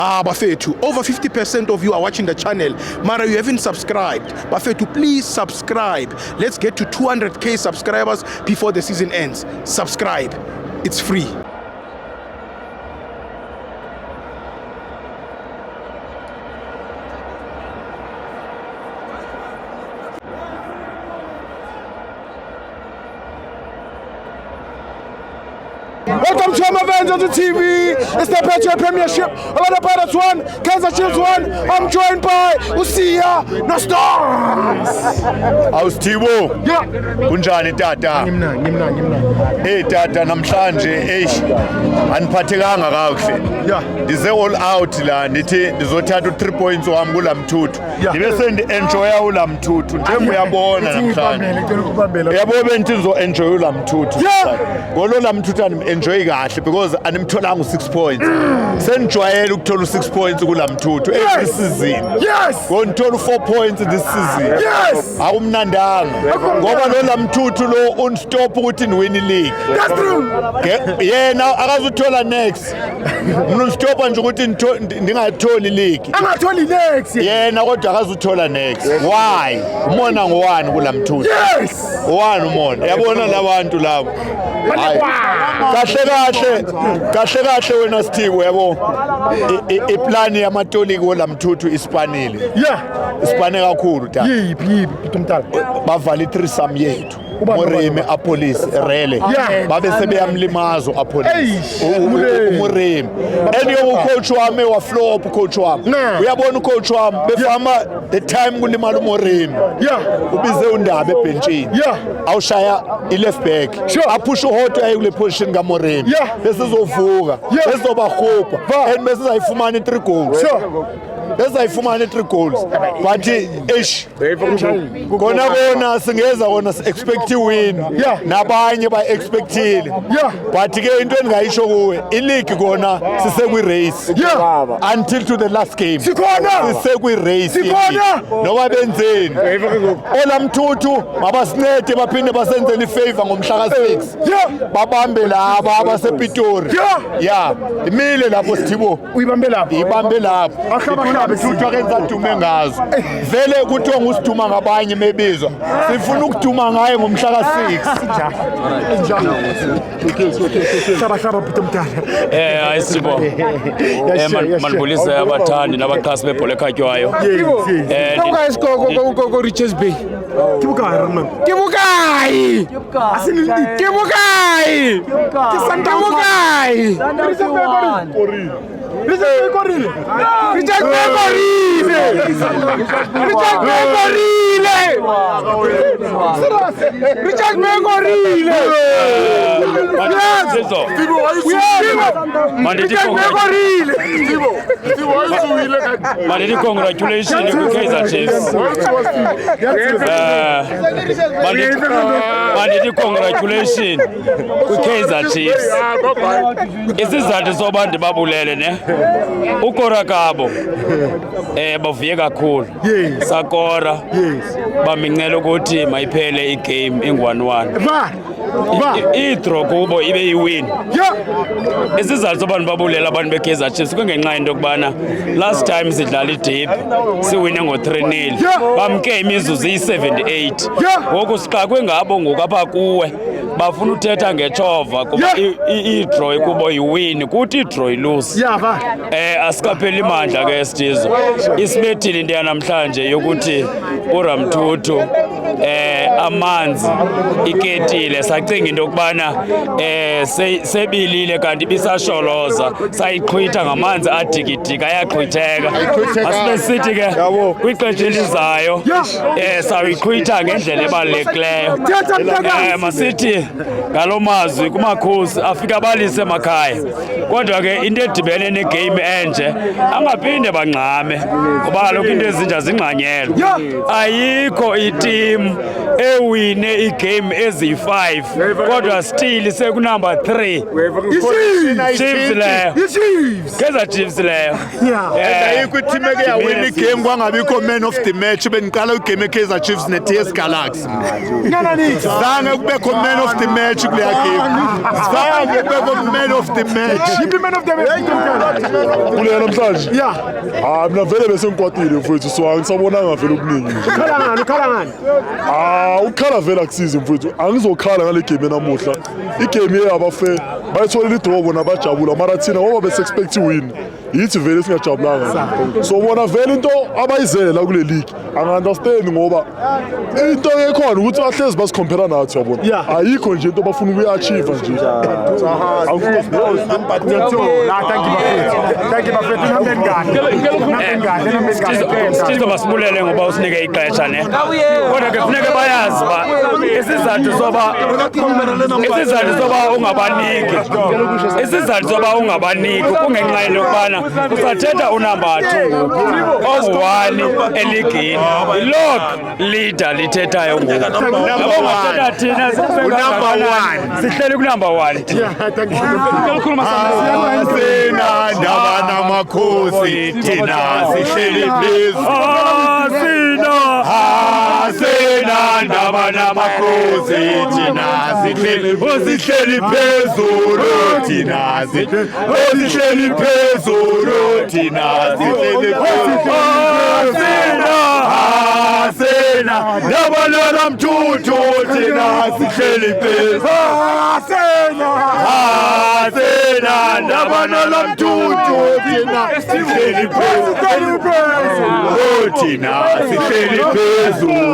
Bafethu, over 50% of you are watching the channel. Mara, you haven't subscribed. Bafethu, please subscribe. Let's get to 200k subscribers before the season ends. Subscribe. It's free. Welcome to my Avengers on the TV. It's the Patriot Premiership. About the Pirates 1, Kaizer Chiefs 1. I'm joined by Usia Nostars. How's Tibo? Yeah. Kunjani tata? Ngimna. Hey tata, namhlanje aniphathekanga kakuhle. Yeah. Ndize all out la ndithi ndizothatha u3 points wami kula mthuthu. Ndibe sendi-enjoya ula mthuthu njengoba uyabona namhlanje. Yabo benti ndizo-enjoya ula mthuthu. Ngolo la mthuthu enjoy kahle because animtholanga u6 points. Senijwayele ukuthola u6 points kula mthuthu every season. Yes. Ngithola u4 points this season. Yes. Akumnandanga. Ngoba lo la mthuthu lo unstop ukuthi niwin league. That's true. Yena akazuthola next. Mina stop nje ukuthi ndingatholi league. Angatholi next. Yena kodwa akazuthola next. Why? Umona ngowani kula mthuthu? Yes. Owani umona? Yabona labantu labo. Kahle wena Sithibo yabo iplan yamatoliki wola mthuthu ispanile. Yeah. Ispane kakhulu ta. Yipi Mtala. Bavala i-threesome yethu. Moremi apolice rele babe sebeyamlimazo apolice umuremi enyo coach wami wa flop coach wami uyabona coach wami befama the time kulimala umoremi ubize undaba ebenchini awushaya i-left back aphusha uhoto ayekule position kaMoremi bese zovuka bezobahupa and bese zayifumana i3 goals bezayifumana i3 goals but kona singeza kona expect win nabanye ba expectile but ke into engayisho kuwe ileague kona sisekwi race until to the last game sisekwi race noba benzeni ola mthuthu mabasinede baphinde basenzele ifavor ngomhla ka6 babambe laba abasePitori imile lapho Sithibo uyibambe lapho ibambe lapho mthuthu akenza dume ngazo vele kuthiwa ngusiduma ngabanye mebizwa sifuna ukuduma ngaye ngomhla ka6 hlaba Peter Mtala hayi Sithibo manibulise abathandi nabaqhasi bebhola ekhatywayo guys go Richards Bay Kibukai asinindi Kibukai Santa Kibukai Richard Begorile Manditi congratulations ku Kaizer Chiefs. Manditi congratulations ku Kaizer Chiefs. Isizathu soba ndibabulele ne ukora kabo bavuye kakhulu sakora bamincela ukuthi mayiphele igame ing1-1 i-draw kubo ibe yiwin isizathu sobantu babulela abantu beKaizer Chiefs kungenxa into yokubana last time sidlala iDerby siwine ngo3-0 bamke imizuzu iyi78 ngoku siqakwe ngabo ngokapha kuwe bafuna uthetha ngechova kuba i-draw kubo yiwin kuthi i-draw ilose asikapheli imandla ke Sithizo isibethile into yanamhlanje yokuthi uRamthuthu amanzi iketile sacinga into yokubana sebilile kanti bisasholoza sayiqhwitha ngamanzi adikidika ayaqhwitheka asibe sithi ke kwixesha elizayo sayiqhwitha ngendlela ebalulekileyo masithi ngalomazwi kumakhosi afika balise emakhaya kodwa ke into edibene negame enje angaphinde bangxame ngoba kaloku into ezinja zingxanyelwe ayikho iteam ewine igame eziyi-5 kodwa still sekunumber 3 Chiefs leyo Kaizer Chiefs leyo ayikho i-team eke yawina igame kwangabikho man of the match beniqala igame eKaizer Chiefs ne-TS Galaxy zange kubekho man of the match kuleya game zange kubekho man of the match kuleya namhlanje mina vele bese ngikwatile mfowethu so angisabonanga vele okuningi ukukhala vele akusizi mfowethu angizokhala ngale game namuhla igame yeyabafe bayitholile idraw bona bajabula mara thina ngoba bese-expect win yithi vele singajabulanga so bona vele into abayizele la kule league anga-understand ngoba into ekhona ukuthi bahlezi basikhompera nathi yabona ayikho nje into bafuna ukuyi-achieve nje Stizo masibulele ngoba usinike ixesha ne kodwa ke kufuneka bayazi ba isizathu soba ungabaniki kungenxa yokubana usathetha unumber 2 owu-1 eligini ilog leader lithethayo ngoku nabongathetha thina sihleli kunumber 1 asina ndaba namakhosi thina sihleli phezulu asina ndaba namakhosi thina sihleli phezulu thina sihleli phezulu thina sihleli phezulu asina ndaba namthuthu thina sihleli phezulu asina ndaba namthuthu thina sihleli phezulu thina sihleli phezulu